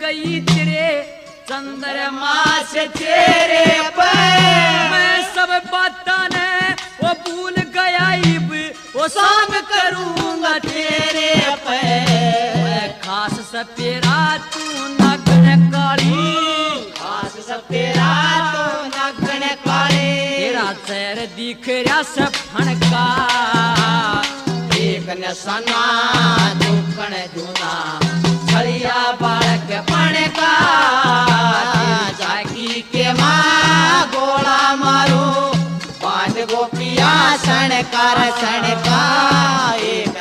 गई तेरे चंद्रमा से तेरे पे मैं सब बातां ने वो भूल गया इब वो संग करूंगा तेरे पे खास सपेरा तू नगन काली खास सपेरा तो नगन काले तेरा चेहरा दिख रहा से फणका एक नसना दुकण जूना छलिया बालक पणका जागी के माँ गोला मारो पांच गोपिया सणकार सणका एक